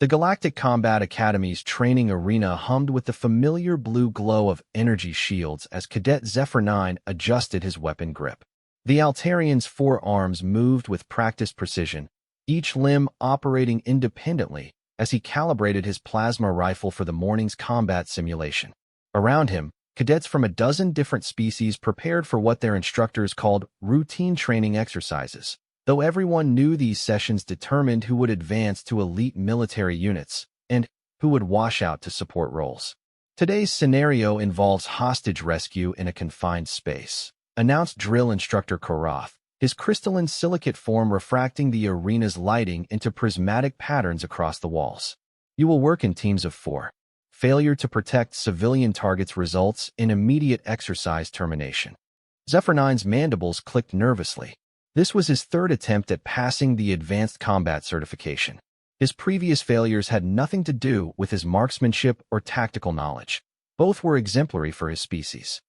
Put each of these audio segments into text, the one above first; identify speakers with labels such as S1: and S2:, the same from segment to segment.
S1: The Galactic Combat Academy's training arena hummed with the familiar blue glow of energy shields as Cadet Zephyr 9 adjusted his weapon grip. The Altarian's forearms moved with practiced precision, each limb operating independently as he calibrated his plasma rifle for the morning's combat simulation. Around him, cadets from a dozen different species prepared for what their instructors called routine training exercises, though everyone knew these sessions determined who would advance to elite military units and who would wash out to support roles. Today's scenario involves hostage rescue in a confined space, announced drill instructor Korath, his crystalline silicate form refracting the arena's lighting into prismatic patterns across the walls. You will work in teams of 4. Failure to protect civilian targets results in immediate exercise termination. Zephyr 9's mandibles clicked nervously. This was his third attempt at passing the Advanced Combat certification. His previous failures had nothing to do with his marksmanship or tactical knowledge. Both were exemplary for his species.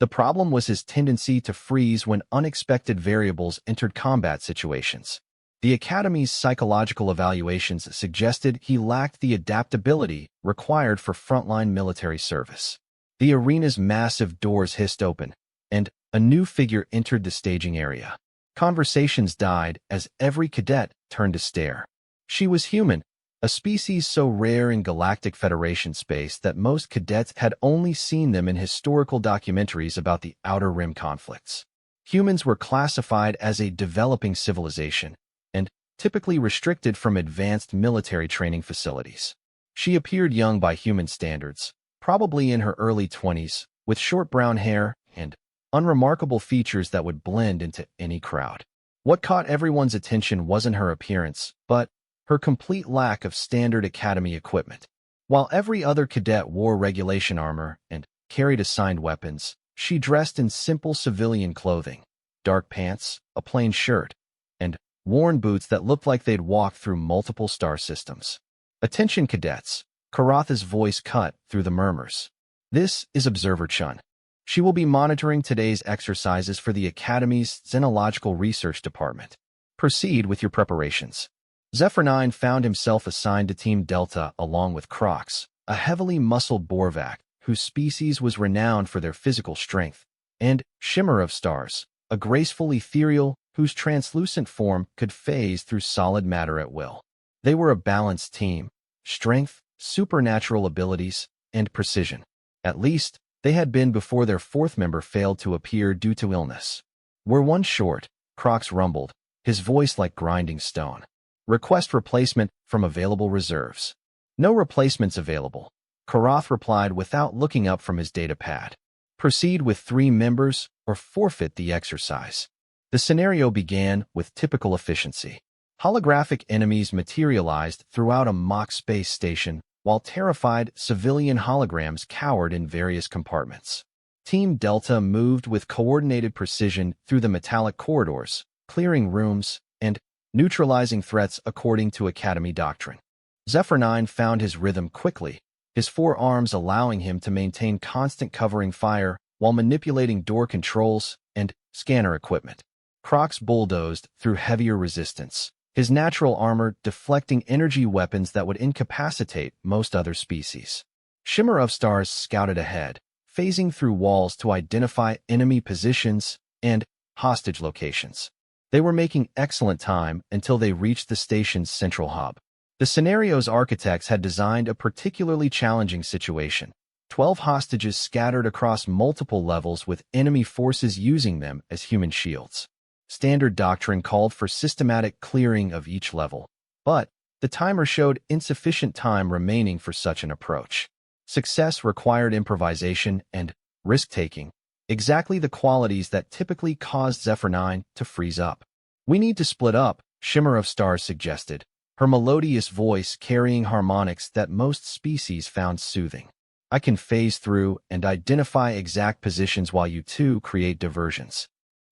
S1: The problem was his tendency to freeze when unexpected variables entered combat situations. The Academy's psychological evaluations suggested he lacked the adaptability required for frontline military service. The arena's massive doors hissed open, and a new figure entered the staging area. Conversations died as every cadet turned to stare. She was human, a species so rare in Galactic Federation space that most cadets had only seen them in historical documentaries about the Outer Rim conflicts. Humans were classified as a developing civilization and typically restricted from advanced military training facilities. She appeared young by human standards, probably in her early 20s, with short brown hair and unremarkable features that would blend into any crowd. What caught everyone's attention wasn't her appearance, but her complete lack of standard academy equipment. While every other cadet wore regulation armor and carried assigned weapons, she dressed in simple civilian clothing, dark pants, a plain shirt, and worn boots that looked like they'd walked through multiple star systems. "Attention, cadets," Karatha's voice cut through the murmurs. "This is Observer Chun. She will be monitoring today's exercises for the Academy's Xenological Research Department. Proceed with your preparations." Zephyr 9 found himself assigned to Team Delta along with Crox, a heavily muscled Borvac whose species was renowned for their physical strength, and Shimmer of Stars, a graceful ethereal whose translucent form could phase through solid matter at will. They were a balanced team: strength, supernatural abilities, and precision. At least, they had been before their fourth member failed to appear due to illness. "We're one short," Crox rumbled, his voice like grinding stone. "Request replacement from available reserves." "No replacements available," Karath replied without looking up from his data pad. "Proceed with 3 members or forfeit the exercise." The scenario began with typical efficiency. Holographic enemies materialized throughout a mock space station, while terrified civilian holograms cowered in various compartments. Team Delta moved with coordinated precision through the metallic corridors, clearing rooms and neutralizing threats according to Academy doctrine. Zephyr 9 found his rhythm quickly, his forearms allowing him to maintain constant covering fire while manipulating door controls and scanner equipment. Crox bulldozed through heavier resistance, his natural armor deflecting energy weapons that would incapacitate most other species. Shimmer of Stars scouted ahead, phasing through walls to identify enemy positions and hostage locations. They were making excellent time until they reached the station's central hub. The scenario's architects had designed a particularly challenging situation: 12 hostages scattered across multiple levels with enemy forces using them as human shields. Standard doctrine called for systematic clearing of each level, but the timer showed insufficient time remaining for such an approach. Success required improvisation and risk-taking, exactly the qualities that typically caused Zephyr 9 to freeze up. "We need to split up," Shimmer of Stars suggested, her melodious voice carrying harmonics that most species found soothing. "I can phase through and identify exact positions while you two create diversions."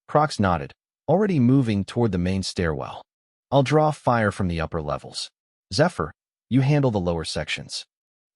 S1: Crox nodded, already moving toward the main stairwell. "I'll draw fire from the upper levels. Zephyr, you handle the lower sections."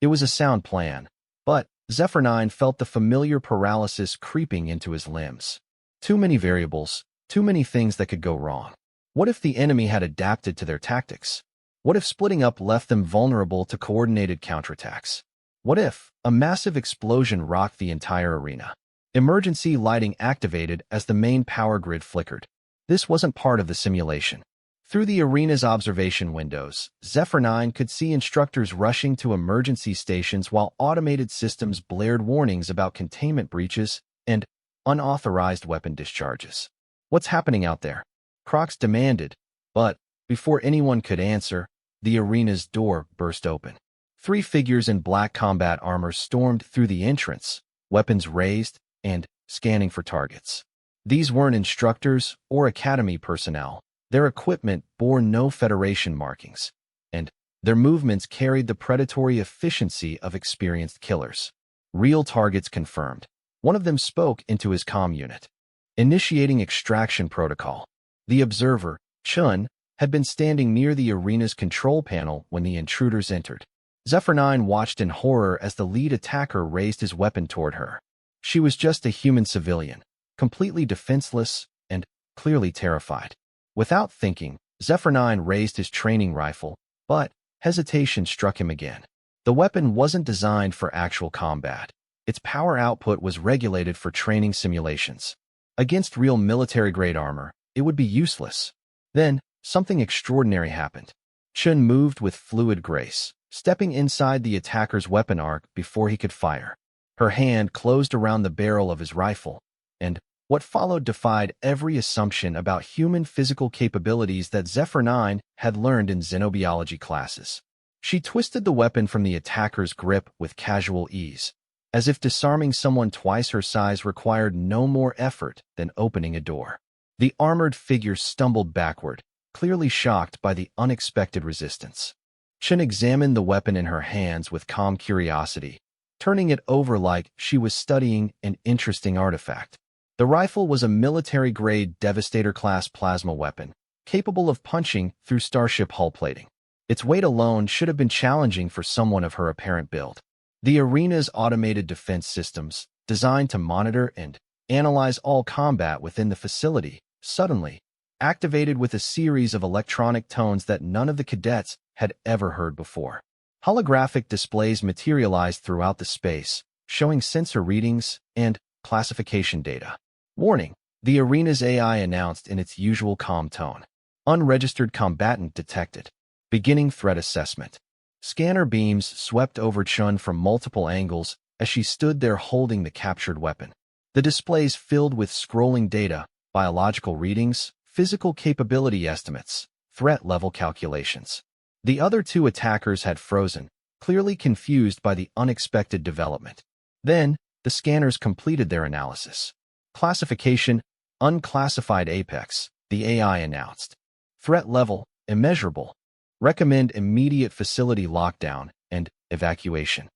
S1: It was a sound plan, but Zephyr 9 felt the familiar paralysis creeping into his limbs. Too many variables, too many things that could go wrong. What if the enemy had adapted to their tactics? What if splitting up left them vulnerable to coordinated counterattacks? What if a massive explosion rocked the entire arena? Emergency lighting activated as the main power grid flickered. This wasn't part of the simulation. Through the arena's observation windows, Zephyr 9 could see instructors rushing to emergency stations while automated systems blared warnings about containment breaches and unauthorized weapon discharges. "What's happening out there?" Crocs demanded, but before anyone could answer, the arena's door burst open. 3 figures in black combat armor stormed through the entrance, weapons raised and scanning for targets. These weren't instructors or academy personnel. Their equipment bore no Federation markings, and their movements carried the predatory efficiency of experienced killers. Real targets confirmed. One of them spoke into his comm unit. Initiating extraction protocol. The observer, Chun, had been standing near the arena's control panel when the intruders entered. Zephyr 9 watched in horror as the lead attacker raised his weapon toward her. She was just a human civilian, completely defenseless and clearly terrified. Without thinking, Zephyr 9 raised his training rifle, but hesitation struck him again. The weapon wasn't designed for actual combat. Its power output was regulated for training simulations. Against real military-grade armor, it would be useless. Then, something extraordinary happened. Chun moved with fluid grace, stepping inside the attacker's weapon arc before he could fire. Her hand closed around the barrel of his rifle, and what followed defied every assumption about human physical capabilities that Zephyr 9 had learned in xenobiology classes. She twisted the weapon from the attacker's grip with casual ease, as if disarming someone twice her size required no more effort than opening a door. The armored figure stumbled backward, clearly shocked by the unexpected resistance. Chen examined the weapon in her hands with calm curiosity, turning it over like she was studying an interesting artifact. The rifle was a military-grade Devastator-class plasma weapon, capable of punching through starship hull plating. Its weight alone should have been challenging for someone of her apparent build. The arena's automated defense systems, designed to monitor and analyze all combat within the facility, suddenly activated with a series of electronic tones that none of the cadets had ever heard before. Holographic displays materialized throughout the space, showing sensor readings and classification data. Warning: the arena's AI announced in its usual calm tone. Unregistered combatant detected. Beginning threat assessment. Scanner beams swept over Chun from multiple angles as she stood there holding the captured weapon. The displays filled with scrolling data, biological readings, physical capability estimates, threat level calculations. The other 2 attackers had frozen, clearly confused by the unexpected development. Then, the scanners completed their analysis. Classification: Unclassified Apex, the AI announced. Threat level: immeasurable. Recommend immediate facility lockdown and evacuation.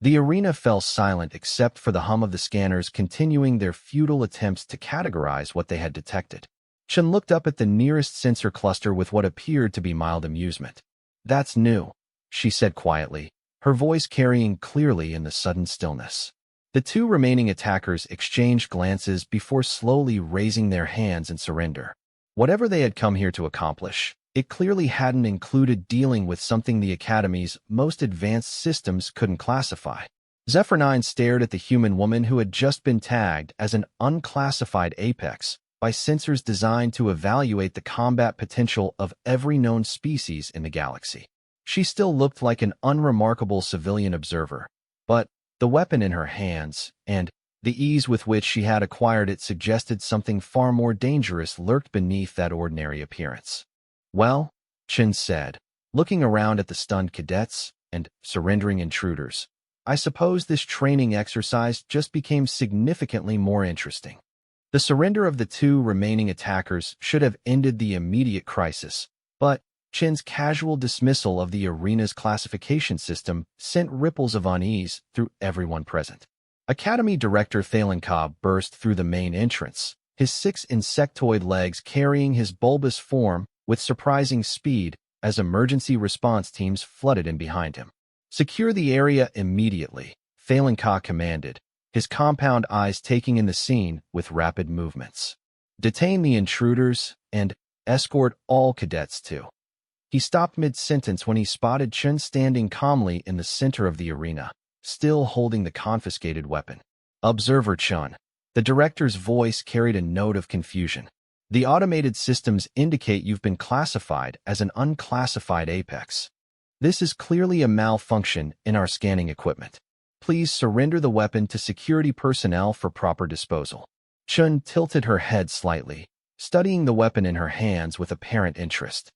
S1: The arena fell silent except for the hum of the scanners continuing their futile attempts to categorize what they had detected. Chen looked up at the nearest sensor cluster with what appeared to be mild amusement. "That's new," she said quietly, her voice carrying clearly in the sudden stillness. The 2 remaining attackers exchanged glances before slowly raising their hands in surrender. Whatever they had come here to accomplish, it clearly hadn't included dealing with something the Academy's most advanced systems couldn't classify. Zephyr 9 stared at the human woman who had just been tagged as an unclassified apex by sensors designed to evaluate the combat potential of every known species in the galaxy. She still looked like an unremarkable civilian observer, but the weapon in her hands, and the ease with which she had acquired it, suggested something far more dangerous lurked beneath that ordinary appearance. "Well," Chen said, looking around at the stunned cadets and surrendering intruders, "I suppose this training exercise just became significantly more interesting." The surrender of the 2 remaining attackers should have ended the immediate crisis, but Chen's casual dismissal of the arena's classification system sent ripples of unease through everyone present. Academy Director Thalen Cobb burst through the main entrance, his 6 insectoid legs carrying his bulbous form with surprising speed as emergency response teams flooded in behind him. "Secure the area immediately," Thalen Cobb commanded, his compound eyes taking in the scene with rapid movements. "Detain the intruders and escort all cadets to He stopped mid-sentence when he spotted Chen standing calmly in the center of the arena, still holding the confiscated weapon. Observer Chen. The director's voice carried a note of confusion. The automated systems indicate you've been classified as an unclassified apex. This is clearly a malfunction in our scanning equipment. Please surrender the weapon to security personnel for proper disposal. Chen tilted her head slightly, studying the weapon in her hands with apparent interest.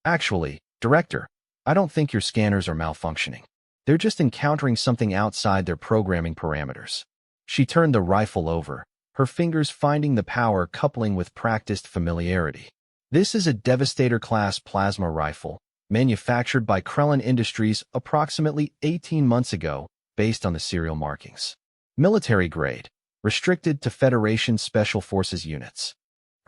S1: Actually, Director, I don't think your scanners are malfunctioning. They're just encountering something outside their programming parameters. She turned the rifle over, her fingers finding the power coupling with practiced familiarity. This is a Devastator-class plasma rifle, manufactured by Krellin Industries approximately 18 months ago, based on the serial markings. Military grade, restricted to Federation Special Forces units.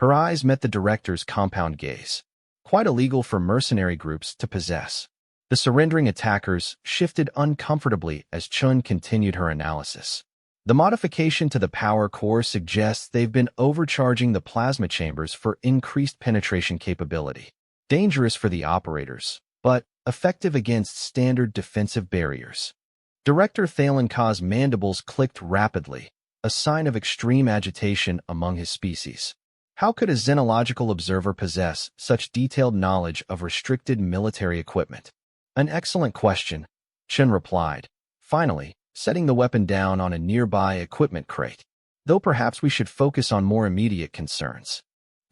S1: Her eyes met the director's compound gaze. Quite illegal for mercenary groups to possess. The surrendering attackers shifted uncomfortably as Chun continued her analysis. The modification to the power core suggests they've been overcharging the plasma chambers for increased penetration capability. Dangerous for the operators, but effective against standard defensive barriers. Director Thalen Ka's mandibles clicked rapidly, a sign of extreme agitation among his species. How could a xenological observer possess such detailed knowledge of restricted military equipment? An excellent question, Chen replied, finally, setting the weapon down on a nearby equipment crate. Though perhaps we should focus on more immediate concerns.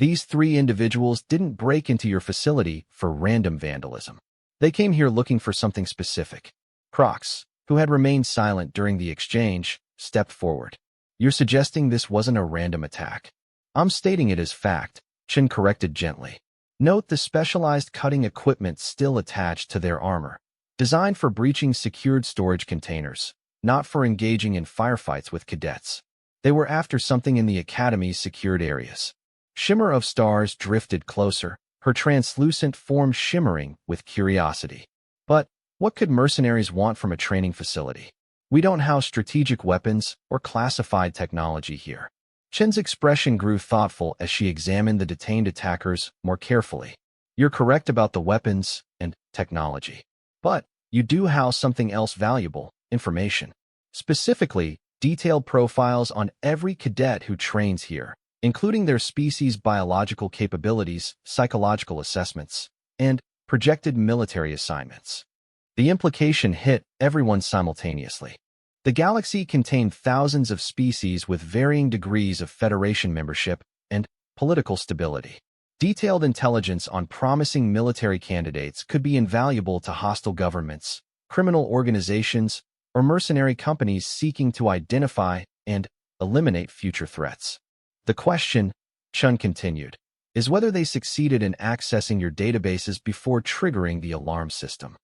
S1: These 3 individuals didn't break into your facility for random vandalism. They came here looking for something specific. Crocs, who had remained silent during the exchange, stepped forward. You're suggesting this wasn't a random attack? I'm stating it as fact, Chen corrected gently. Note the specialized cutting equipment still attached to their armor, designed for breaching secured storage containers, not for engaging in firefights with cadets. They were after something in the Academy's secured areas. Shimmer of Stars drifted closer, her translucent form shimmering with curiosity. But what could mercenaries want from a training facility? We don't house strategic weapons or classified technology here. Chen's expression grew thoughtful as she examined the detained attackers more carefully. You're correct about the weapons and technology. But you do house something else valuable, information. Specifically, detailed profiles on every cadet who trains here, including their species' biological capabilities, psychological assessments, and projected military assignments. The implication hit everyone simultaneously. The galaxy contained thousands of species with varying degrees of Federation membership and political stability. Detailed intelligence on promising military candidates could be invaluable to hostile governments, criminal organizations, or mercenary companies seeking to identify and eliminate future threats. The question, Chun continued, is whether they succeeded in accessing your databases before triggering the alarm system.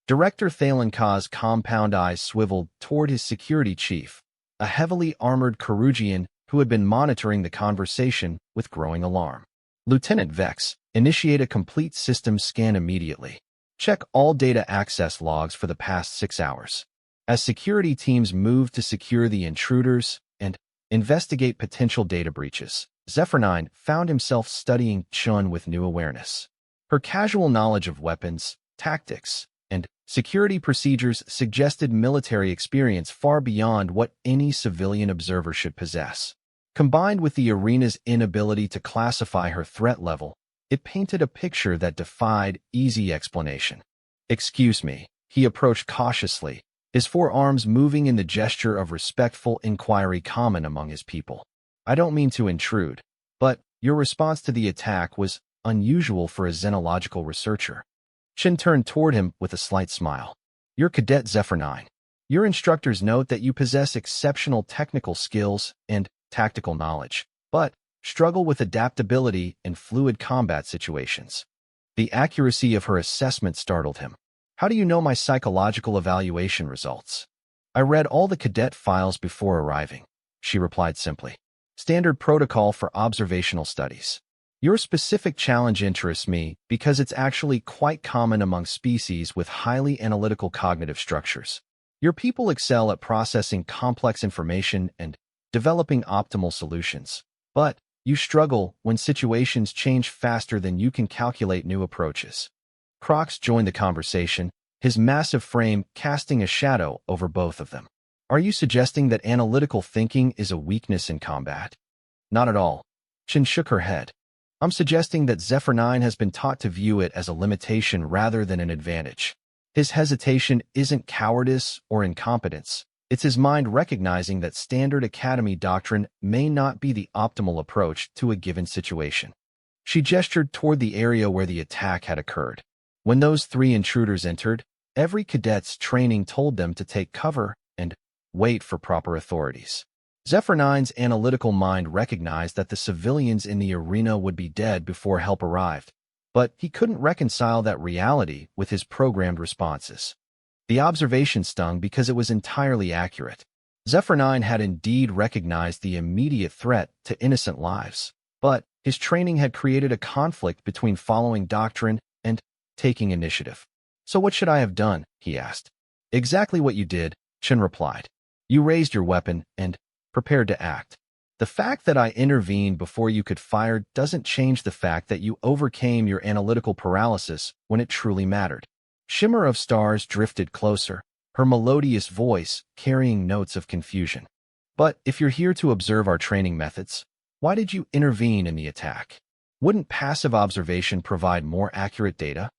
S1: Director Thalen Ka's compound eyes swiveled toward his security chief, a heavily armored Karugian who had been monitoring the conversation with growing alarm. Lieutenant Vex, initiate a complete system scan immediately. Check all data access logs for the past 6 hours. As security teams moved to secure the intruders and investigate potential data breaches, Zephyr 9 found himself studying Chun with new awareness. Her casual knowledge of weapons, tactics, and security procedures suggested military experience far beyond what any civilian observer should possess. Combined with the arena's inability to classify her threat level, it painted a picture that defied easy explanation. Excuse me, he approached cautiously, his forearms moving in the gesture of respectful inquiry common among his people. I don't mean to intrude, but your response to the attack was unusual for a xenological researcher. Chen turned toward him with a slight smile. You're Cadet Zephyr 9. Your instructors note that you possess exceptional technical skills and tactical knowledge, but struggle with adaptability in fluid combat situations. The accuracy of her assessment startled him. How do you know my psychological evaluation results? I read all the cadet files before arriving, she replied simply. Standard protocol for observational studies. Your specific challenge interests me because it's actually quite common among species with highly analytical cognitive structures. Your people excel at processing complex information and developing optimal solutions, but you struggle when situations change faster than you can calculate new approaches. Crocs joined the conversation, his massive frame casting a shadow over both of them. Are you suggesting that analytical thinking is a weakness in combat? Not at all. Chen shook her head. I'm suggesting that Zephyr 9 has been taught to view it as a limitation rather than an advantage. His hesitation isn't cowardice or incompetence. It's his mind recognizing that standard academy doctrine may not be the optimal approach to a given situation. She gestured toward the area where the attack had occurred. When those three intruders entered, every cadet's training told them to take cover and wait for proper authorities. Zephyr 9's analytical mind recognized that the civilians in the arena would be dead before help arrived, but he couldn't reconcile that reality with his programmed responses. The observation stung because it was entirely accurate. Zephyr 9 had indeed recognized the immediate threat to innocent lives, but his training had created a conflict between following doctrine and taking initiative. So what should I have done? He asked. Exactly what you did, Chen replied. You raised your weapon and prepared to act. The fact that I intervened before you could fire doesn't change the fact that you overcame your analytical paralysis when it truly mattered. Shimmer of Stars drifted closer, her melodious voice carrying notes of confusion. But if you're here to observe our training methods, why did you intervene in the attack? Wouldn't passive observation provide more accurate data?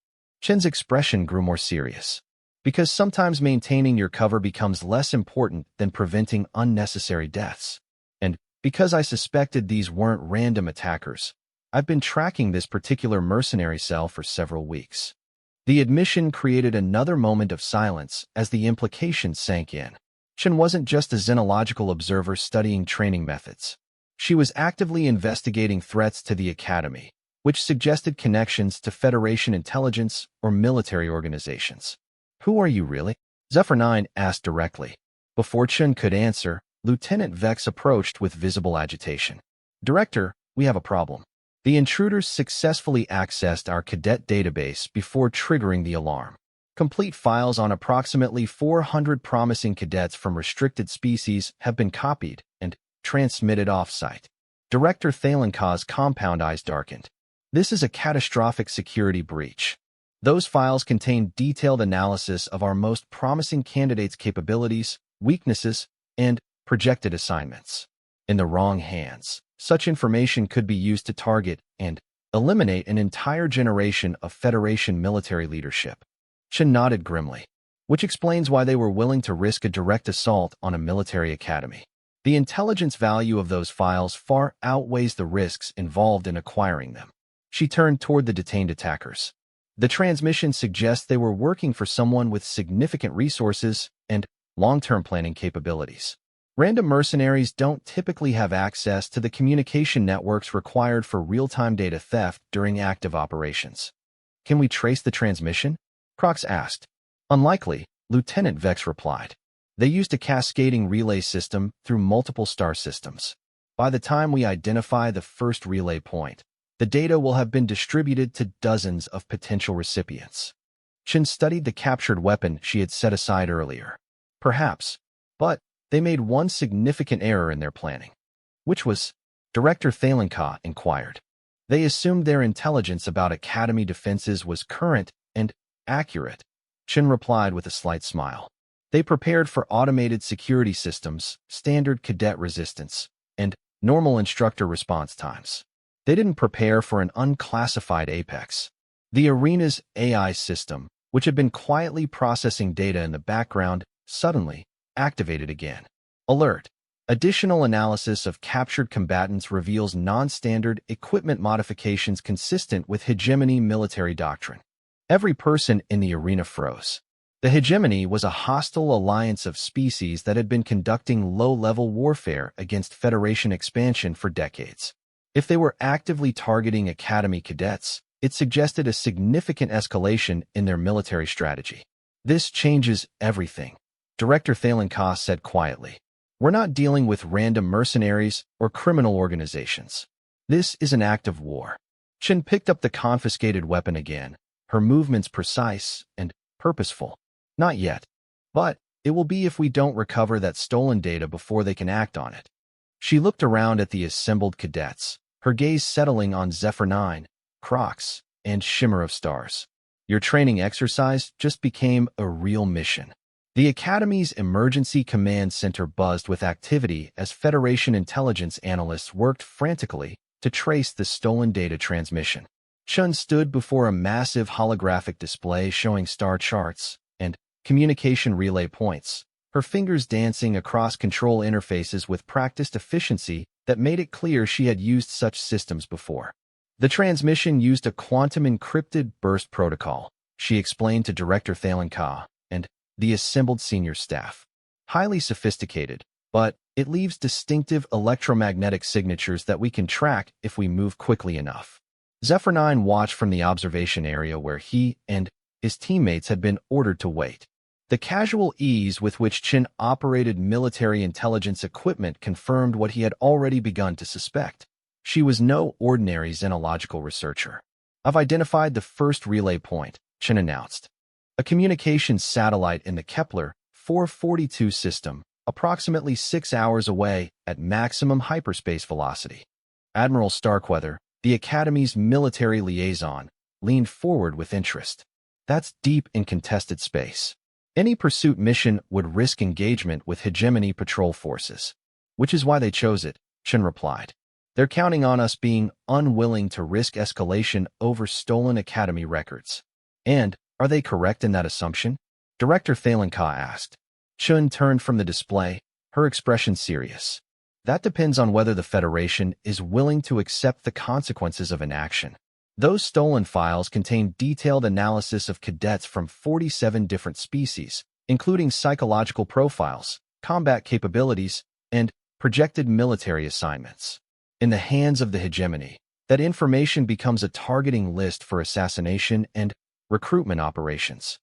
S1: Chen's expression grew more serious. Because sometimes maintaining your cover becomes less important than preventing unnecessary deaths. And because I suspected these weren't random attackers, I've been tracking this particular mercenary cell for several weeks. The admission created another moment of silence as the implications sank in. Chen wasn't just a xenological observer studying training methods. She was actively investigating threats to the academy, which suggested connections to Federation intelligence or military organizations. Who are you really? Zephyr 9 asked directly. Before Chen could answer, Lieutenant Vex approached with visible agitation. Director, we have a problem. The intruders successfully accessed our cadet database before triggering the alarm. Complete files on approximately 400 promising cadets from restricted species have been copied and transmitted off-site. Director Thalenkaw's compound eyes darkened. This is a catastrophic security breach. Those files contain detailed analysis of our most promising candidates' capabilities, weaknesses, and projected assignments. In the wrong hands, such information could be used to target and eliminate an entire generation of Federation military leadership. Chen nodded grimly, which explains why they were willing to risk a direct assault on a military academy. The intelligence value of those files far outweighs the risks involved in acquiring them. She turned toward the detained attackers. The transmission suggests they were working for someone with significant resources and long-term planning capabilities. Random mercenaries don't typically have access to the communication networks required for real-time data theft during active operations. Can we trace the transmission? Crocs asked. Unlikely, Lieutenant Vex replied. They used a cascading relay system through multiple star systems. By the time we identify the first relay point, the data will have been distributed to dozens of potential recipients. Chen studied the captured weapon she had set aside earlier. Perhaps, but they made one significant error in their planning. Which was? Director Thalenkaw inquired. They assumed their intelligence about Academy defenses was current and accurate. Chen replied with a slight smile. They prepared for automated security systems, standard cadet resistance, and normal instructor response times. They didn't prepare for an unclassified apex. The arena's AI system, which had been quietly processing data in the background, suddenly activated again. Alert! Additional analysis of captured combatants reveals non-standard equipment modifications consistent with hegemony military doctrine. Every person in the arena froze. The hegemony was a hostile alliance of species that had been conducting low-level warfare against Federation expansion for decades. If they were actively targeting Academy cadets, it suggested a significant escalation in their military strategy. This changes everything, Director Thalenkaw said quietly. We're not dealing with random mercenaries or criminal organizations. This is an act of war. Chen picked up the confiscated weapon again, her movements precise and purposeful. Not yet. But it will be if we don't recover that stolen data before they can act on it. She looked around at the assembled cadets, her gaze settling on Zephyr 9, Crocs, and Shimmer of Stars. Your training exercise just became a real mission. The Academy's Emergency Command Center buzzed with activity as Federation intelligence analysts worked frantically to trace the stolen data transmission. Chun stood before a massive holographic display showing star charts and communication relay points, her fingers dancing across control interfaces with practiced efficiency that made it clear she had used such systems before. The transmission used a quantum-encrypted burst protocol, she explained to Director Thalen and the assembled senior staff. Highly sophisticated, but it leaves distinctive electromagnetic signatures that we can track if we move quickly enough. Zephyr 9 watched from the observation area where he and his teammates had been ordered to wait. The casual ease with which Chin operated military intelligence equipment confirmed what he had already begun to suspect. She was no ordinary xenological researcher. I've identified the first relay point, Chin announced. A communications satellite in the Kepler 442 system, approximately 6 hours away at maximum hyperspace velocity. Admiral Starkweather, the Academy's military liaison, leaned forward with interest. That's deep in contested space. Any pursuit mission would risk engagement with hegemony patrol forces. Which is why they chose it, Chin replied. They're counting on us being unwilling to risk escalation over stolen Academy records. And, are they correct in that assumption? Director Thalen asked. Chun turned from the display, her expression serious. That depends on whether the Federation is willing to accept the consequences of inaction. Those stolen files contain detailed analysis of cadets from 47 different species, including psychological profiles, combat capabilities, and projected military assignments. In the hands of the hegemony, that information becomes a targeting list for assassination and recruitment operations.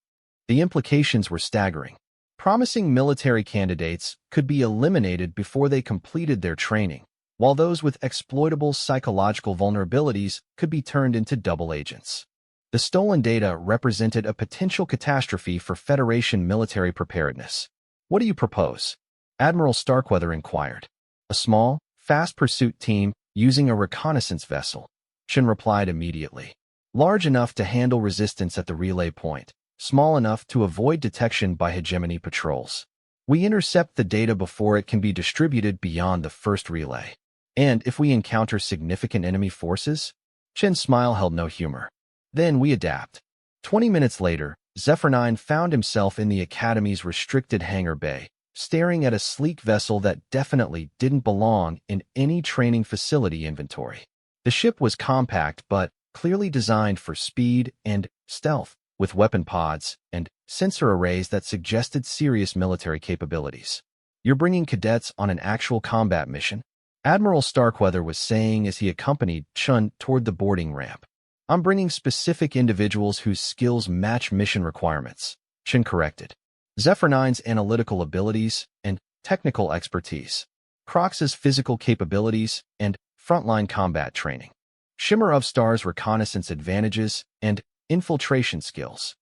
S1: The implications were staggering. Promising military candidates could be eliminated before they completed their training, while those with exploitable psychological vulnerabilities could be turned into double agents. The stolen data represented a potential catastrophe for Federation military preparedness. What do you propose? Admiral Starkweather inquired. A small, fast pursuit team using a reconnaissance vessel, Chin replied immediately. Large enough to handle resistance at the relay point, small enough to avoid detection by hegemony patrols. We intercept the data before it can be distributed beyond the first relay. And if we encounter significant enemy forces? Chin's smile held no humor. Then we adapt. 20 minutes later, Zephyr 9 found himself in the Academy's restricted hangar bay, staring at a sleek vessel that definitely didn't belong in any training facility inventory. The ship was compact but clearly designed for speed and stealth, with weapon pods and sensor arrays that suggested serious military capabilities. You're bringing cadets on an actual combat mission? Admiral Starkweather was saying as he accompanied Chun toward the boarding ramp. I'm bringing specific individuals whose skills match mission requirements, Chun corrected. Zephyr 9's analytical abilities and technical expertise, Crox's physical capabilities and frontline combat training, Shimmer of Star's reconnaissance advantages and infiltration skills.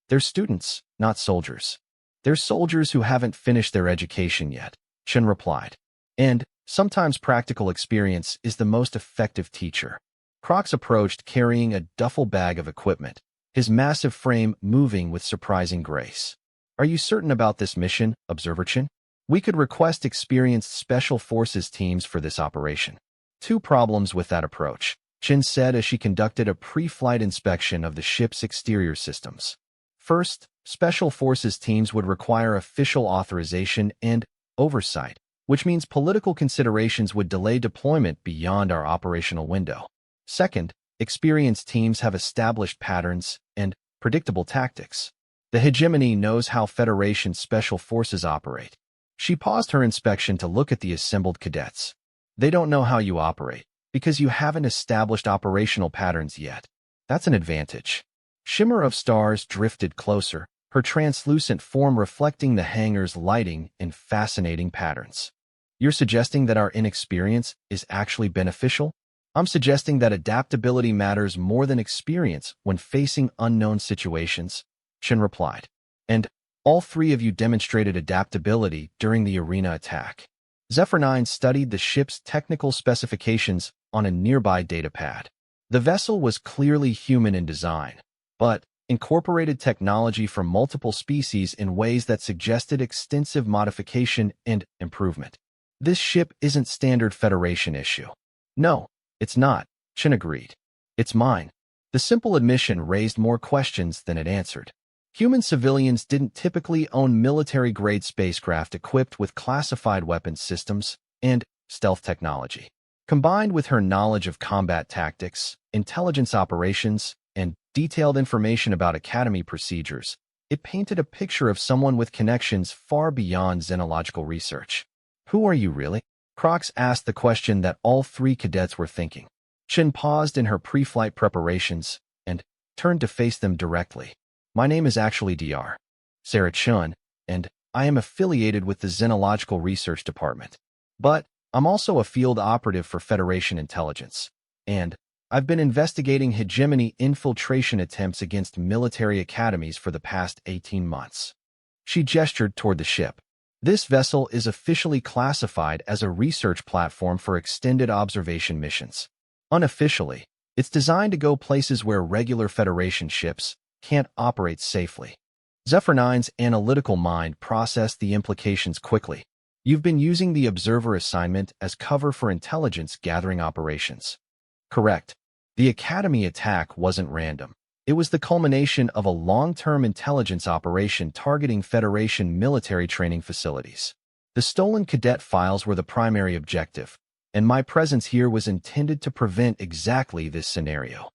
S1: They're students, not soldiers. They're soldiers who haven't finished their education yet, Chun replied. And sometimes practical experience is the most effective teacher. Crox approached carrying a duffel bag of equipment, his massive frame moving with surprising grace. Are you certain about this mission, Observer Chin? We could request experienced Special Forces teams for this operation. 2 problems with that approach, Chin said as she conducted a pre-flight inspection of the ship's exterior systems. First, Special Forces teams would require official authorization and oversight, which means political considerations would delay deployment beyond our operational window. Second, experienced teams have established patterns and predictable tactics. The hegemony knows how Federation Special Forces operate. She paused her inspection to look at the assembled cadets. They don't know how you operate, because you haven't established operational patterns yet. That's an advantage. Shimmer of Stars drifted closer, her translucent form reflecting the hangar's lighting in fascinating patterns. You're suggesting that our inexperience is actually beneficial? I'm suggesting that adaptability matters more than experience when facing unknown situations, Chin replied. And all 3 of you demonstrated adaptability during the arena attack. Zephyr 9 studied the ship's technical specifications on a nearby datapad. The vessel was clearly human in design, but incorporated technology from multiple species in ways that suggested extensive modification and improvement. This ship isn't standard Federation issue. No, it's not, Chen agreed. It's mine. The simple admission raised more questions than it answered. Human civilians didn't typically own military-grade spacecraft equipped with classified weapons systems and stealth technology. Combined with her knowledge of combat tactics, intelligence operations, and detailed information about Academy procedures, it painted a picture of someone with connections far beyond xenological research. Who are you really? Crox asked the question that all three cadets were thinking. Chen paused in her pre-flight preparations and turned to face them directly. My name is actually Dr. Sarah Chun, and I am affiliated with the Xenological Research Department. But I'm also a field operative for Federation intelligence, and I've been investigating hegemony infiltration attempts against military academies for the past 18 months. She gestured toward the ship. This vessel is officially classified as a research platform for extended observation missions. Unofficially, it's designed to go places where regular Federation ships can't operate safely. Zephyr 9's analytical mind processed the implications quickly. You've been using the observer assignment as cover for intelligence gathering operations. Correct. The Academy attack wasn't random. It was the culmination of a long-term intelligence operation targeting Federation military training facilities. The stolen cadet files were the primary objective, and my presence here was intended to prevent exactly this scenario.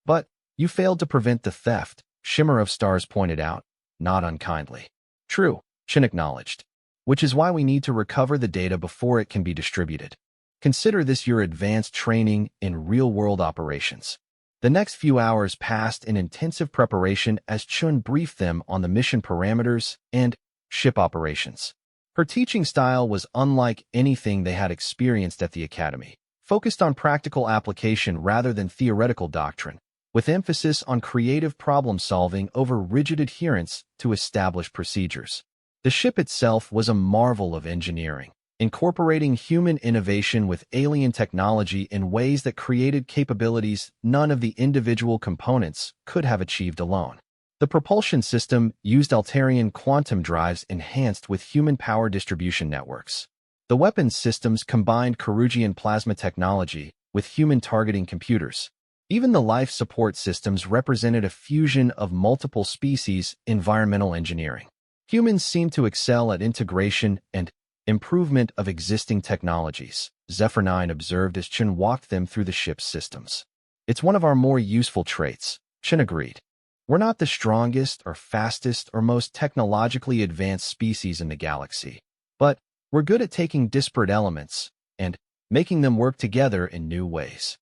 S1: But you failed to prevent the theft, Shimmer of Stars pointed out, not unkindly. True, Chen acknowledged. Which is why we need to recover the data before it can be distributed. Consider this your advanced training in real-world operations. The next few hours passed in intensive preparation as Chun briefed them on the mission parameters and ship operations. Her teaching style was unlike anything they had experienced at the Academy, focused on practical application rather than theoretical doctrine, with emphasis on creative problem-solving over rigid adherence to established procedures. The ship itself was a marvel of engineering, incorporating human innovation with alien technology in ways that created capabilities none of the individual components could have achieved alone. The propulsion system used Altarian quantum drives enhanced with human power distribution networks. The weapons systems combined Carugian plasma technology with human targeting computers. Even the life support systems represented a fusion of multiple species environmental engineering. Humans seem to excel at integration and improvement of existing technologies, Zephyr 9 observed as Chen walked them through the ship's systems. It's one of our more useful traits, Chen agreed. We're not the strongest or fastest or most technologically advanced species in the galaxy, but we're good at taking disparate elements and making them work together in new ways.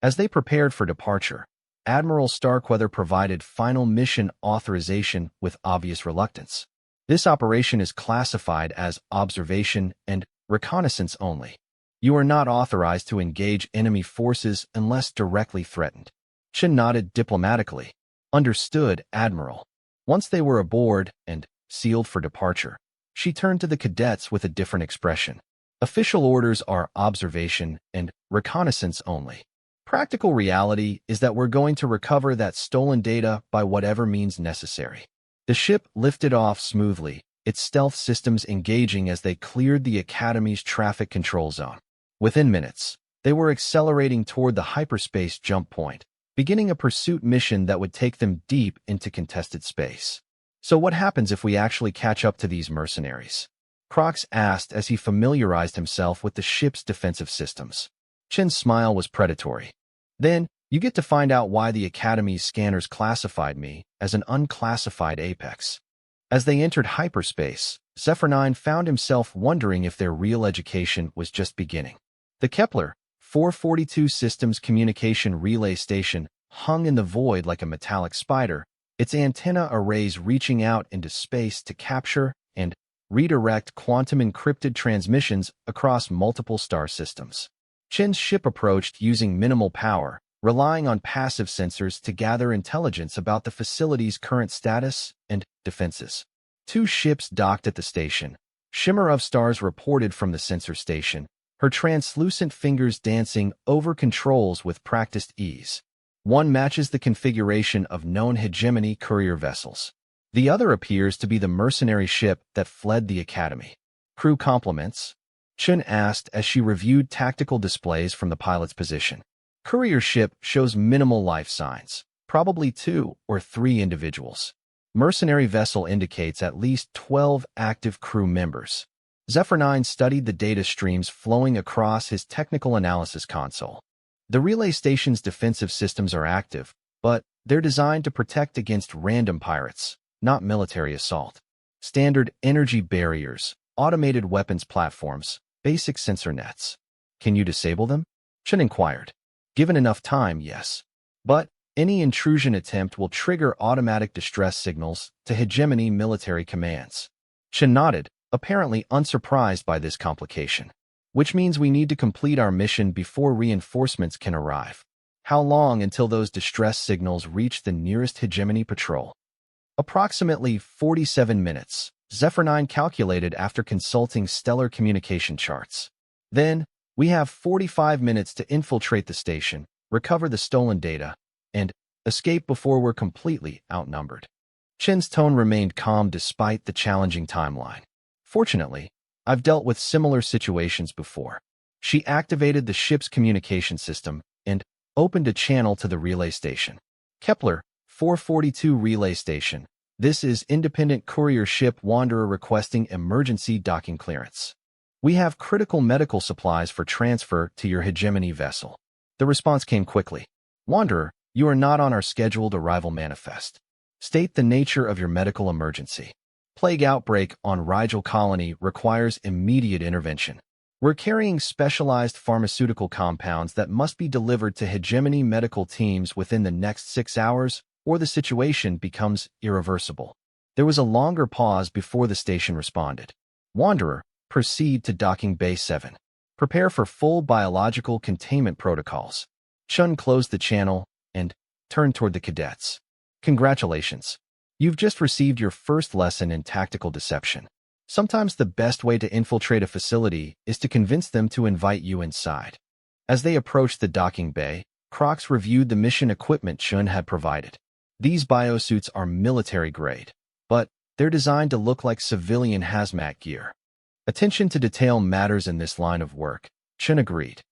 S1: As they prepared for departure, Admiral Starkweather provided final mission authorization with obvious reluctance. This operation is classified as observation and reconnaissance only. You are not authorized to engage enemy forces unless directly threatened. Chen nodded diplomatically. Understood, Admiral. Once they were aboard and sealed for departure, she turned to the cadets with a different expression. Official orders are observation and reconnaissance only. Practical reality is that we're going to recover that stolen data by whatever means necessary. The ship lifted off smoothly, its stealth systems engaging as they cleared the Academy's traffic control zone. Within minutes, they were accelerating toward the hyperspace jump point, beginning a pursuit mission that would take them deep into contested space. So what happens if we actually catch up to these mercenaries? Crox asked as he familiarized himself with the ship's defensive systems. Chen's smile was predatory. Then, you get to find out why the Academy's scanners classified me as an unclassified apex. As they entered hyperspace, Zephyr 9 found himself wondering if their real education was just beginning. The Kepler 442 Systems Communication Relay Station hung in the void like a metallic spider, its antenna arrays reaching out into space to capture and redirect quantum-encrypted transmissions across multiple star systems. Chen's ship approached using minimal power, relying on passive sensors to gather intelligence about the facility's current status and defenses. Two ships docked at the station. Shimmer of Stars reported from the sensor station, her translucent fingers dancing over controls with practiced ease. One matches the configuration of known hegemony courier vessels. The other appears to be the mercenary ship that fled the Academy. Crew compliments? Chun asked as she reviewed tactical displays from the pilot's position. Courier ship shows minimal life signs, probably 2 or 3 individuals. Mercenary vessel indicates at least 12 active crew members. Zephyr 9 studied the data streams flowing across his technical analysis console. The relay station's defensive systems are active, but they're designed to protect against random pirates, not military assault. Standard energy barriers, automated weapons platforms, basic sensor nets. Can you disable them? Chun inquired. Given enough time, yes. But any intrusion attempt will trigger automatic distress signals to hegemony military commands. Chun nodded, apparently unsurprised by this complication. Which means we need to complete our mission before reinforcements can arrive. How long until those distress signals reach the nearest hegemony patrol? Approximately 47 minutes, Zephyr 9 calculated after consulting stellar communication charts. Then, we have 45 minutes to infiltrate the station, recover the stolen data, and escape before we're completely outnumbered. Chen's tone remained calm despite the challenging timeline. Fortunately, I've dealt with similar situations before. She activated the ship's communication system and opened a channel to the relay station. Kepler, 442 relay station. This is independent courier ship Wanderer requesting emergency docking clearance. We have critical medical supplies for transfer to your hegemony vessel. The response came quickly. Wanderer, you are not on our scheduled arrival manifest. State the nature of your medical emergency. Plague outbreak on Rigel colony requires immediate intervention. We're carrying specialized pharmaceutical compounds that must be delivered to hegemony medical teams within the next 6 hours, or the situation becomes irreversible. There was a longer pause before the station responded. Wanderer, proceed to docking bay 7. Prepare for full biological containment protocols. Chun closed the channel and turned toward the cadets. Congratulations. You've just received your first lesson in tactical deception. Sometimes the best way to infiltrate a facility is to convince them to invite you inside. As they approached the docking bay, Crocs reviewed the mission equipment Chun had provided. These biosuits are military grade, but they're designed to look like civilian hazmat gear. Attention to detail matters in this line of work, Chun agreed.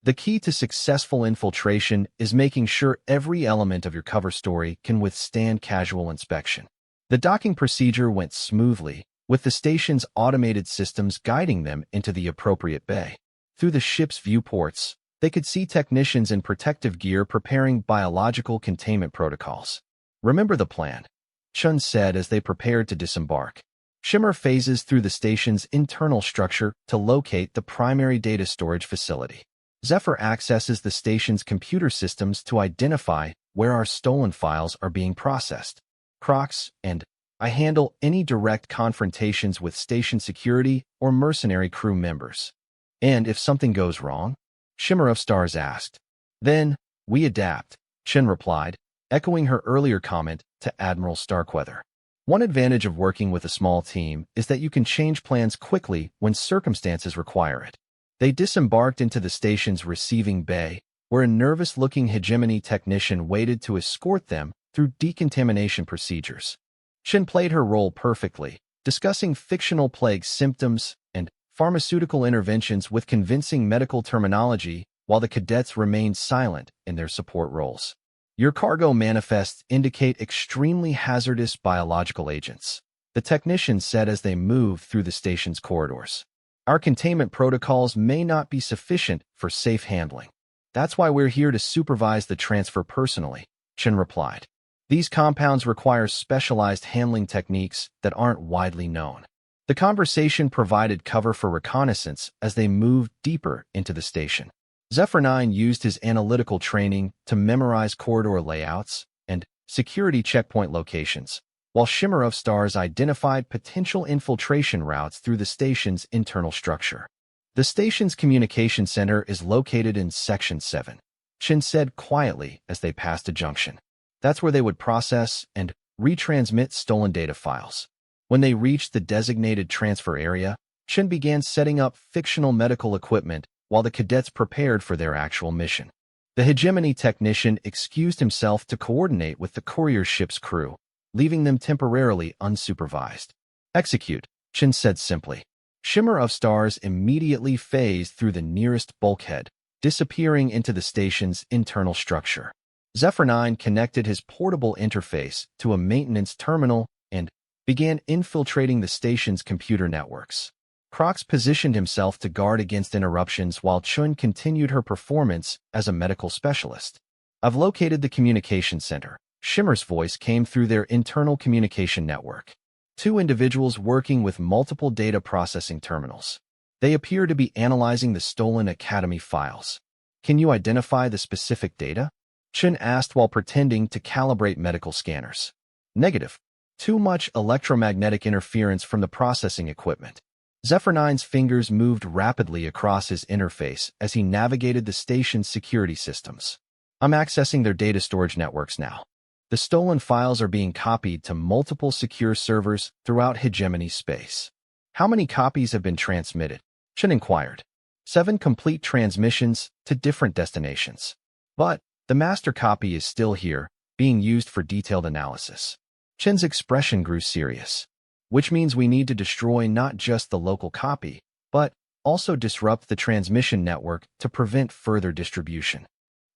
S1: The key to successful infiltration is making sure every element of your cover story can withstand casual inspection. The docking procedure went smoothly, with the station's automated systems guiding them into the appropriate bay. Through the ship's viewports, they could see technicians in protective gear preparing biological containment protocols. Remember the plan, Chun said as they prepared to disembark. Shimmer phases through the station's internal structure to locate the primary data storage facility. Zephyr accesses the station's computer systems to identify where our stolen files are being processed. Crocs and I handle any direct confrontations with station security or mercenary crew members. And if something goes wrong? Shimmer of Stars asked. Then, we adapt, Chun replied, echoing her earlier comment to Admiral Starkweather. One advantage of working with a small team is that you can change plans quickly when circumstances require it. They disembarked into the station's receiving bay, where a nervous-looking hegemony technician waited to escort them through decontamination procedures. Chun played her role perfectly, discussing fictional plague symptoms and pharmaceutical interventions with convincing medical terminology while the cadets remained silent in their support roles. Your cargo manifests indicate extremely hazardous biological agents, the technician said as they moved through the station's corridors. Our containment protocols may not be sufficient for safe handling. That's why we're here to supervise the transfer personally, Chun replied. These compounds require specialized handling techniques that aren't widely known. The conversation provided cover for reconnaissance as they moved deeper into the station. Zephyr 9 used his analytical training to memorize corridor layouts and security checkpoint locations, while Shimmer of Stars identified potential infiltration routes through the station's internal structure. The station's communication center is located in Section 7, Chun said quietly as they passed a junction. That's where they would process and retransmit stolen data files. When they reached the designated transfer area, Chun began setting up fictional medical equipment while the cadets prepared for their actual mission. The hegemony technician excused himself to coordinate with the courier ship's crew, leaving them temporarily unsupervised. Execute, Chen said simply. Shimmer of stars immediately phased through the nearest bulkhead, disappearing into the station's internal structure. Zephyr 9 connected his portable interface to a maintenance terminal and began infiltrating the station's computer networks. Crocs positioned himself to guard against interruptions while Chun continued her performance as a medical specialist. I've located the communication center. Shimmer's voice came through their internal communication network. Two individuals working with multiple data processing terminals. They appear to be analyzing the stolen Academy files. Can you identify the specific data? Chun asked while pretending to calibrate medical scanners. Negative. Too much electromagnetic interference from the processing equipment. Zephyr 9's fingers moved rapidly across his interface as he navigated the station's security systems. I'm accessing their data storage networks now. The stolen files are being copied to multiple secure servers throughout hegemony space. How many copies have been transmitted? Chun inquired. 7 complete transmissions to different destinations. But the master copy is still here, being used for detailed analysis. Chen's expression grew serious. Which means we need to destroy not just the local copy, but also disrupt the transmission network to prevent further distribution.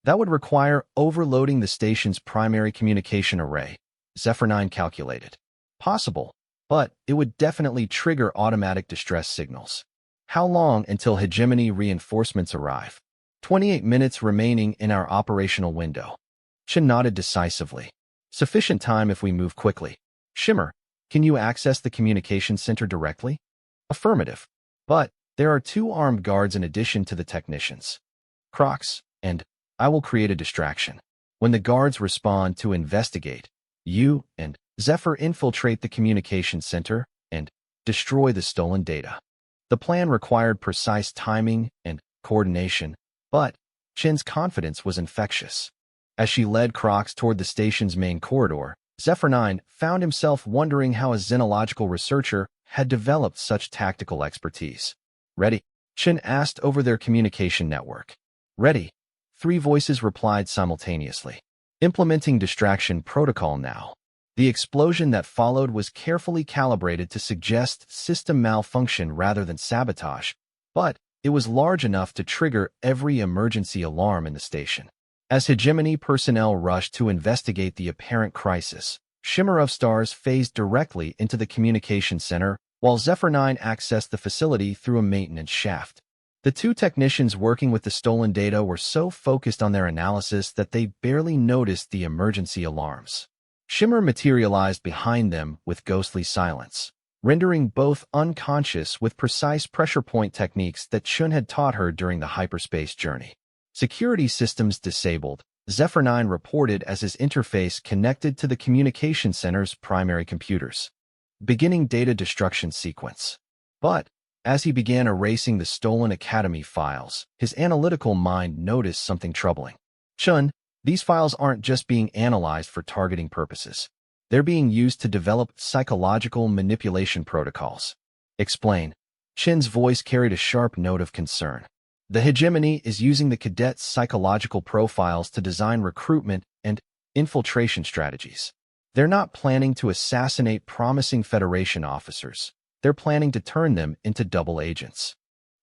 S1: That would require overloading the station's primary communication array, Zephyr 9 calculated. Possible, but it would definitely trigger automatic distress signals. How long until hegemony reinforcements arrive? 28 minutes remaining in our operational window. Chen nodded decisively. Sufficient time if we move quickly. Shimmer, can you access the communication center directly? Affirmative. But there are 2 armed guards in addition to the technicians. Crocs, and I will create a distraction. When the guards respond to investigate, you and Zephyr infiltrate the communication center and destroy the stolen data. The plan required precise timing and coordination, but Chen's confidence was infectious. As she led Crocs toward the station's main corridor, Zephyr 9 found himself wondering how a xenological researcher had developed such tactical expertise. Ready? Chen asked over their communication network. Ready. 3 voices replied simultaneously. Implementing distraction protocol now. The explosion that followed was carefully calibrated to suggest system malfunction rather than sabotage, but it was large enough to trigger every emergency alarm in the station. As hegemony personnel rushed to investigate the apparent crisis, Shimmer of Stars phased directly into the communication center, while Zephyr 9 accessed the facility through a maintenance shaft. The 2 technicians working with the stolen data were so focused on their analysis that they barely noticed the emergency alarms. Shimmer materialized behind them with ghostly silence, rendering both unconscious with precise pressure point techniques that Chun had taught her during the hyperspace journey. Security systems disabled, Zephyr 9 reported as his interface connected to the communication center's primary computers. Beginning data destruction sequence. But as he began erasing the stolen Academy files, his analytical mind noticed something troubling. Chun, these files aren't just being analyzed for targeting purposes. They're being used to develop psychological manipulation protocols. Explain. Chen's voice carried a sharp note of concern. The hegemony is using the cadets' psychological profiles to design recruitment and infiltration strategies. They're not planning to assassinate promising Federation officers. They're planning to turn them into double agents.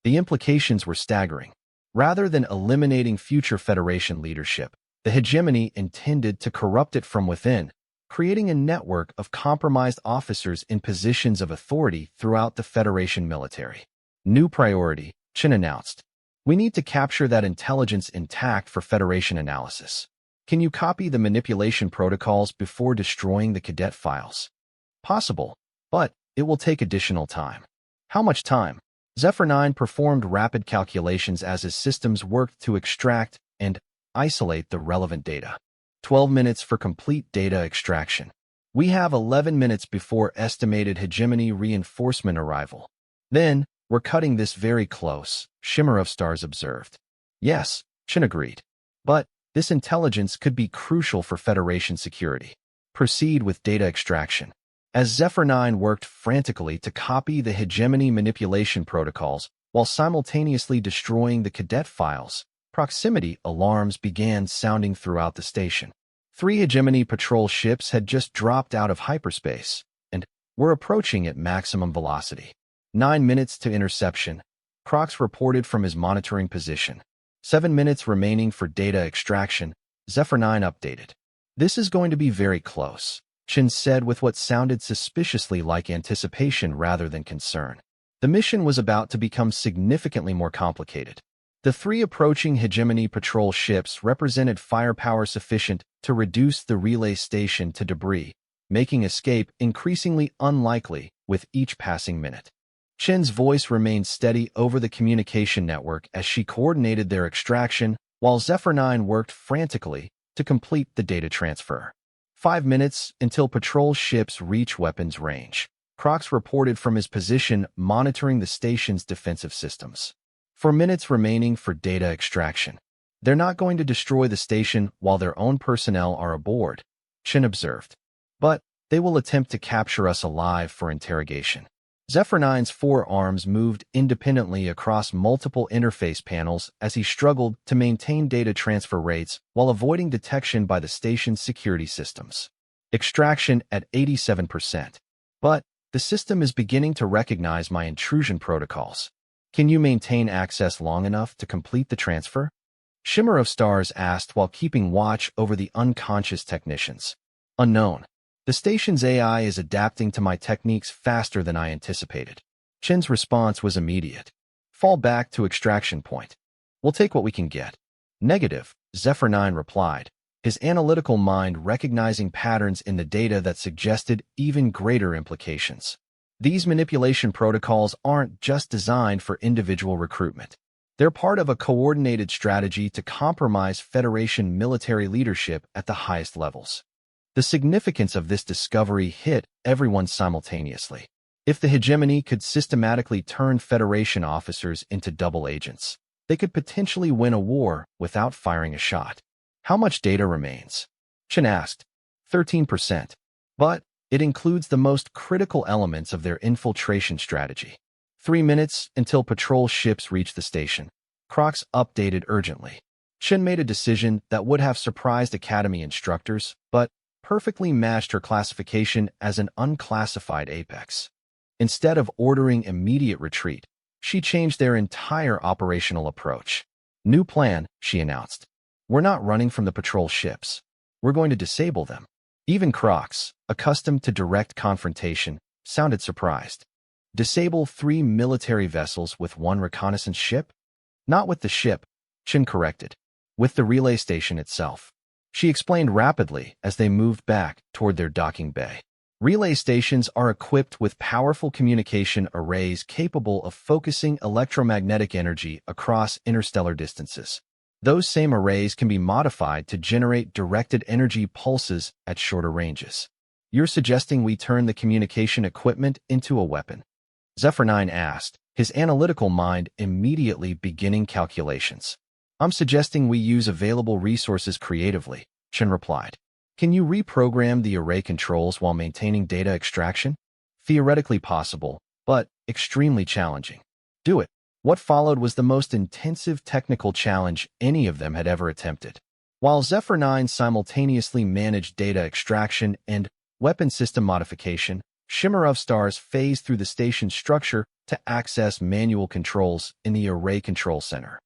S1: The implications were staggering. Rather than eliminating future Federation leadership, the hegemony intended to corrupt it from within, creating a network of compromised officers in positions of authority throughout the Federation military. New priority, Chen announced. We need to capture that intelligence intact for Federation analysis. Can you copy the manipulation protocols before destroying the cadet files? Possible, but it will take additional time. How much time? Zephyr 9 performed rapid calculations as his systems worked to extract and isolate the relevant data. 12 minutes for complete data extraction. We have 11 minutes before estimated hegemony reinforcement arrival. Then, we're cutting this very close, Shimmer of Stars observed. Yes, Chen agreed. But this intelligence could be crucial for Federation security. Proceed with data extraction. As Zephyr 9 worked frantically to copy the hegemony manipulation protocols while simultaneously destroying the cadet files, Proximity alarms began sounding throughout the station. 3 hegemony patrol ships had just dropped out of hyperspace and were approaching at maximum velocity. 9 minutes to interception, Crox reported from his monitoring position. 7 minutes remaining for data extraction, Zephyr 9 updated. This is going to be very close, Chen said with what sounded suspiciously like anticipation rather than concern. The mission was about to become significantly more complicated. The 3 approaching hegemony patrol ships represented firepower sufficient to reduce the relay station to debris, making escape increasingly unlikely with each passing minute. Chen's voice remained steady over the communication network as she coordinated their extraction, while Zephyr 9 worked frantically to complete the data transfer. 5 minutes until patrol ships reach weapons range. Crox reported from his position monitoring the station's defensive systems. 4 minutes remaining for data extraction. They're not going to destroy the station while their own personnel are aboard, Chen observed. But they will attempt to capture us alive for interrogation. Zephyr 9's 4 arms moved independently across multiple interface panels as he struggled to maintain data transfer rates while avoiding detection by the station's security systems. Extraction at 87%. But the system is beginning to recognize my intrusion protocols. Can you maintain access long enough to complete the transfer? Shimmer of Stars asked while keeping watch over the unconscious technicians. Unknown. The station's AI is adapting to my techniques faster than I anticipated. Chen's response was immediate. Fall back to extraction point. We'll take what we can get. Negative, Zephyr 9 replied, his analytical mind recognizing patterns in the data that suggested even greater implications. These manipulation protocols aren't just designed for individual recruitment. They're part of a coordinated strategy to compromise Federation military leadership at the highest levels. The significance of this discovery hit everyone simultaneously. If the hegemony could systematically turn Federation officers into double agents, they could potentially win a war without firing a shot. How much data remains? Chen asked. 13%. But it includes the most critical elements of their infiltration strategy. 3 minutes until patrol ships reach the station. Crox updated urgently. Chen made a decision that would have surprised Academy instructors, but perfectly matched her classification as an unclassified apex. Instead of ordering immediate retreat, she changed their entire operational approach. New plan, she announced. We're not running from the patrol ships. We're going to disable them. Even Crox, accustomed to direct confrontation, sounded surprised. Disable 3 military vessels with 1 reconnaissance ship? Not with the ship, Chen corrected. With the relay station itself. She explained rapidly as they moved back toward their docking bay. Relay stations are equipped with powerful communication arrays capable of focusing electromagnetic energy across interstellar distances. Those same arrays can be modified to generate directed energy pulses at shorter ranges. You're suggesting we turn the communication equipment into a weapon? Zephyr 9 asked, his analytical mind immediately beginning calculations. I'm suggesting we use available resources creatively, Chen replied. Can you reprogram the array controls while maintaining data extraction? Theoretically possible, but extremely challenging. Do it. What followed was the most intensive technical challenge any of them had ever attempted. While Zephyr 9 simultaneously managed data extraction and weapon system modification, Shimmer of Stars phased through the station's structure to access manual controls in the Array Control Center.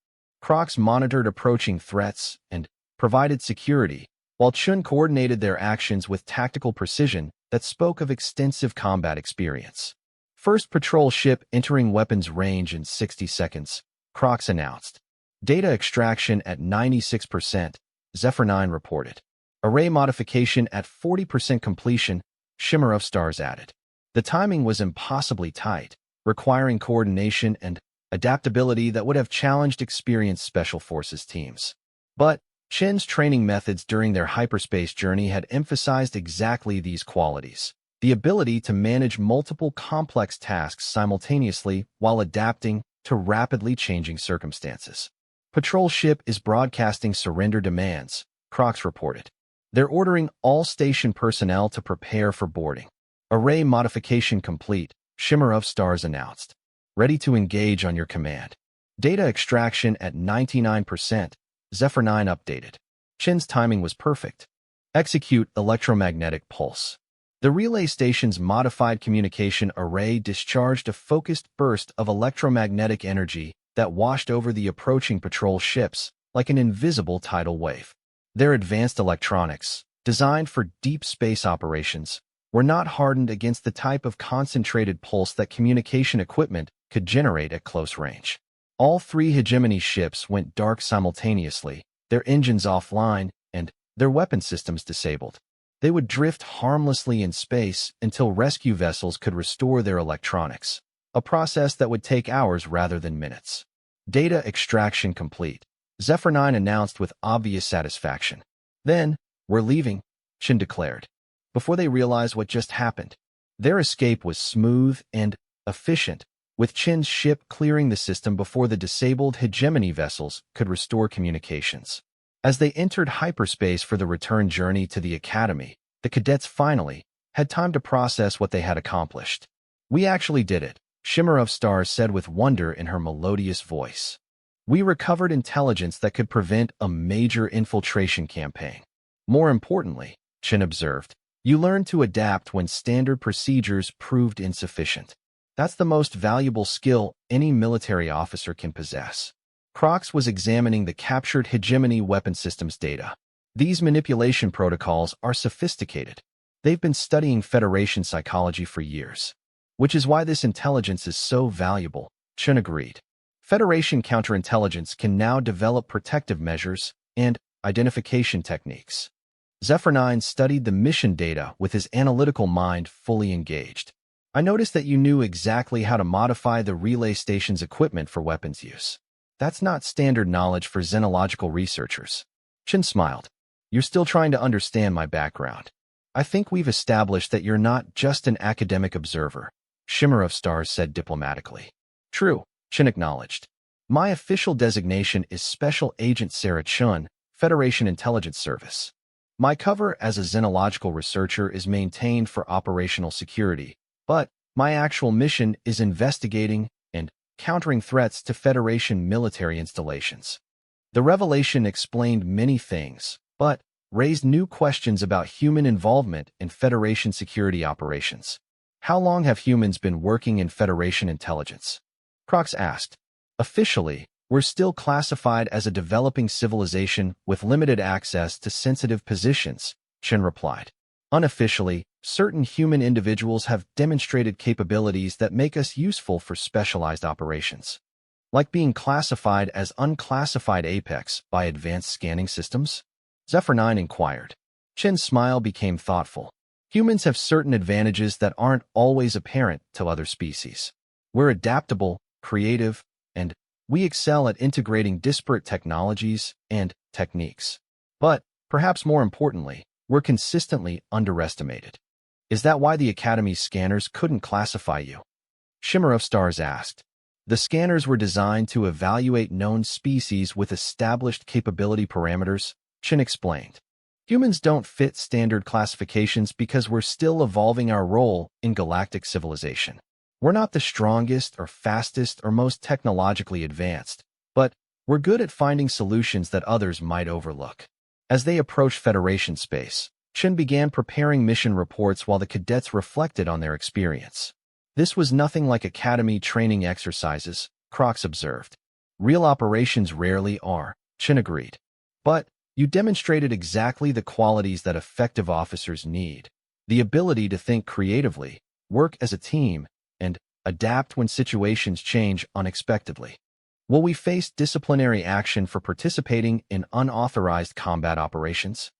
S1: Crox monitored approaching threats and provided security, while Chun coordinated their actions with tactical precision that spoke of extensive combat experience. First patrol ship entering weapons range in 60 seconds, Crox announced. Data extraction at 96%, Zephyr 9 reported. Array modification at 40% completion, Shimmer of Stars added. The timing was impossibly tight, requiring coordination and adaptability that would have challenged experienced Special Forces teams. But Chen's training methods during their hyperspace journey had emphasized exactly these qualities. The ability to manage multiple complex tasks simultaneously while adapting to rapidly changing circumstances. Patrol ship is broadcasting surrender demands, Crox reported. They're ordering all station personnel to prepare for boarding. Array modification complete, Shimmer of Stars announced. Ready to engage on your command. Data extraction at 99%. Zephyr 9 updated. Chin's timing was perfect. Execute electromagnetic pulse. The relay station's modified communication array discharged a focused burst of electromagnetic energy that washed over the approaching patrol ships like an invisible tidal wave. Their advanced electronics, designed for deep space operations, were not hardened against the type of concentrated pulse that communication equipment could generate at close range. All three hegemony ships went dark simultaneously, their engines offline, and their weapon systems disabled. They would drift harmlessly in space until rescue vessels could restore their electronics, a process that would take hours rather than minutes. Data extraction complete, Zephyr 9 announced with obvious satisfaction. Then, we're leaving, Chin declared. Before they realized what just happened, their escape was smooth and efficient, with Chin's ship clearing the system before the disabled hegemony vessels could restore communications. As they entered hyperspace for the return journey to the Academy, the cadets finally had time to process what they had accomplished. We actually did it, Shimmer of Stars said with wonder in her melodious voice. We recovered intelligence that could prevent a major infiltration campaign. More importantly, Chin observed, you learned to adapt when standard procedures proved insufficient. That's the most valuable skill any military officer can possess. Crox was examining the captured hegemony weapon systems data. These manipulation protocols are sophisticated. They've been studying Federation psychology for years. Which is why this intelligence is so valuable, Chen agreed. Federation counterintelligence can now develop protective measures and identification techniques. Zephyr 9 studied the mission data with his analytical mind fully engaged. I noticed that you knew exactly how to modify the relay station's equipment for weapons use. That's not standard knowledge for xenological researchers. Chin smiled. You're still trying to understand my background. I think we've established that you're not just an academic observer, Shimmer of Stars said diplomatically. True, Chin acknowledged. My official designation is Special Agent Sarah Chun, Federation Intelligence Service. My cover as a xenological researcher is maintained for operational security, but my actual mission is investigating and countering threats to Federation military installations. The revelation explained many things, but raised new questions about human involvement in Federation security operations. How long have humans been working in Federation intelligence? Crox asked. Officially, we're still classified as a developing civilization with limited access to sensitive positions, Chen replied. Unofficially, certain human individuals have demonstrated capabilities that make us useful for specialized operations. Like being classified as unclassified apex by advanced scanning systems? Zephyr 9 inquired. Chen's smile became thoughtful. Humans have certain advantages that aren't always apparent to other species. We're adaptable, creative, and we excel at integrating disparate technologies and techniques. But, perhaps more importantly, we're consistently underestimated. Is that why the Academy's scanners couldn't classify you? Shimmer of Stars asked. The scanners were designed to evaluate known species with established capability parameters, Chin explained. Humans don't fit standard classifications because we're still evolving our role in galactic civilization. We're not the strongest or fastest or most technologically advanced, but we're good at finding solutions that others might overlook. As they approached Federation space, Chin began preparing mission reports while the cadets reflected on their experience. This was nothing like Academy training exercises, Crox observed. Real operations rarely are, Chin agreed. But you demonstrated exactly the qualities that effective officers need. The ability to think creatively, work as a team, and adapt when situations change unexpectedly. Will we face disciplinary action for participating in unauthorized combat operations?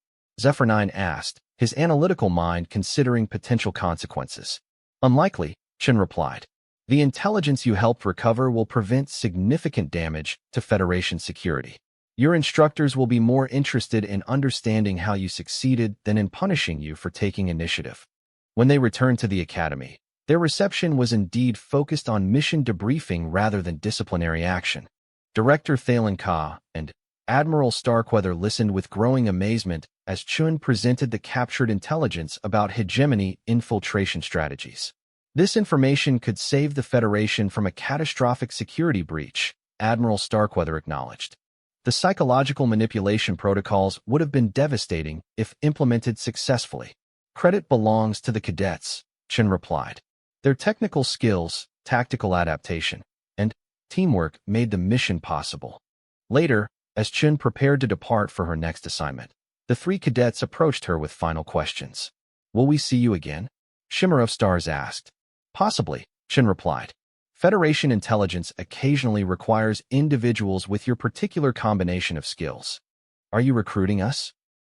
S1: Zephyr 9 asked, his analytical mind considering potential consequences. Unlikely, Chin replied. The intelligence you helped recover will prevent significant damage to Federation security. Your instructors will be more interested in understanding how you succeeded than in punishing you for taking initiative. When they returned to the Academy, their reception was indeed focused on mission debriefing rather than disciplinary action. Director Thalen Ka and Admiral Starkweather listened with growing amazement as Chun presented the captured intelligence about hegemony infiltration strategies. This information could save the Federation from a catastrophic security breach, Admiral Starkweather acknowledged. The psychological manipulation protocols would have been devastating if implemented successfully. Credit belongs to the cadets, Chen replied. Their technical skills, tactical adaptation, and teamwork made the mission possible. Later, as Chen prepared to depart for her next assignment, the three cadets approached her with final questions. Will we see you again? Shimmer of Stars asked. Possibly, Chen replied. Federation intelligence occasionally requires individuals with your particular combination of skills. Are you recruiting us?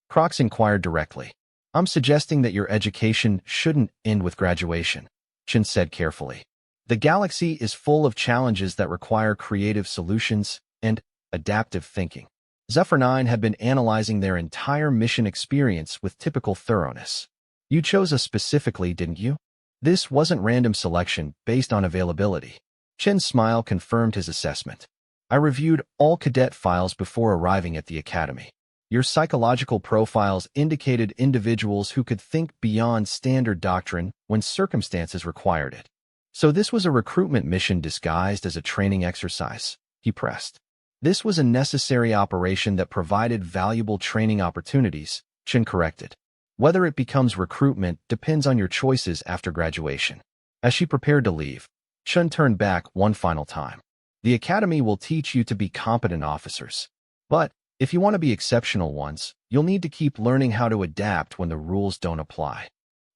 S1: Crox inquired directly. I'm suggesting that your education shouldn't end with graduation, Chen said carefully. The galaxy is full of challenges that require creative solutions and adaptive thinking. Zephyr 9 had been analyzing their entire mission experience with typical thoroughness. You chose us specifically, didn't you? This wasn't random selection based on availability. Chen's smile confirmed his assessment. I reviewed all cadet files before arriving at the academy. Your psychological profiles indicated individuals who could think beyond standard doctrine when circumstances required it. So this was a recruitment mission disguised as a training exercise, he pressed. This was a necessary operation that provided valuable training opportunities, Chen corrected. Whether it becomes recruitment depends on your choices after graduation. As she prepared to leave, Chen turned back one final time. The academy will teach you to be competent officers. But if you want to be exceptional ones, you'll need to keep learning how to adapt when the rules don't apply.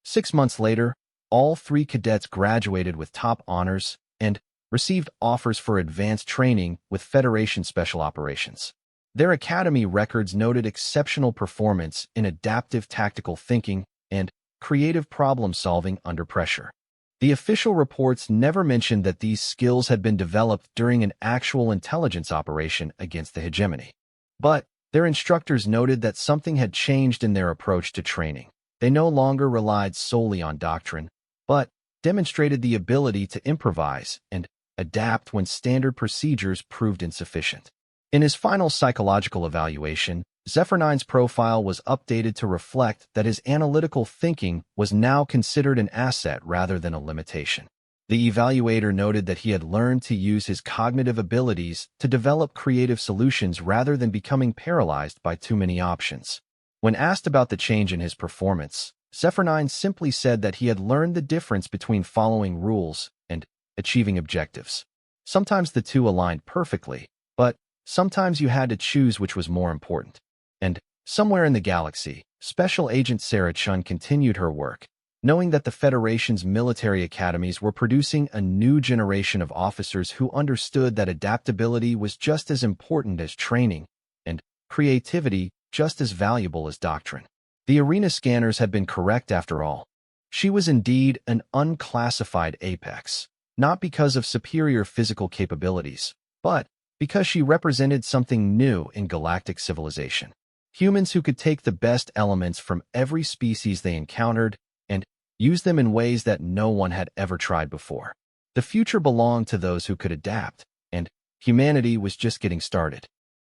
S1: 6 months later, all three cadets graduated with top honors and received offers for advanced training with Federation Special Operations. Their academy records noted exceptional performance in adaptive tactical thinking and creative problem-solving under pressure. The official reports never mentioned that these skills had been developed during an actual intelligence operation against the hegemony. But their instructors noted that something had changed in their approach to training. They no longer relied solely on doctrine, but demonstrated the ability to improvise and adapt when standard procedures proved insufficient. In his final psychological evaluation, Zephyr 9's profile was updated to reflect that his analytical thinking was now considered an asset rather than a limitation. The evaluator noted that he had learned to use his cognitive abilities to develop creative solutions rather than becoming paralyzed by too many options. When asked about the change in his performance, Zephyr 9 simply said that he had learned the difference between following rules and achieving objectives. Sometimes the two aligned perfectly, but sometimes you had to choose which was more important. And somewhere in the galaxy, Special Agent Sarah Chun continued her work, knowing that the Federation's military academies were producing a new generation of officers who understood that adaptability was just as important as training, and creativity just as valuable as doctrine. The arena scanners had been correct after all. She was indeed an unclassified apex, not because of superior physical capabilities, but because she represented something new in galactic civilization. Humans who could take the best elements from every species they encountered and use them in ways that no one had ever tried before. The future belonged to those who could adapt, and humanity was just getting started.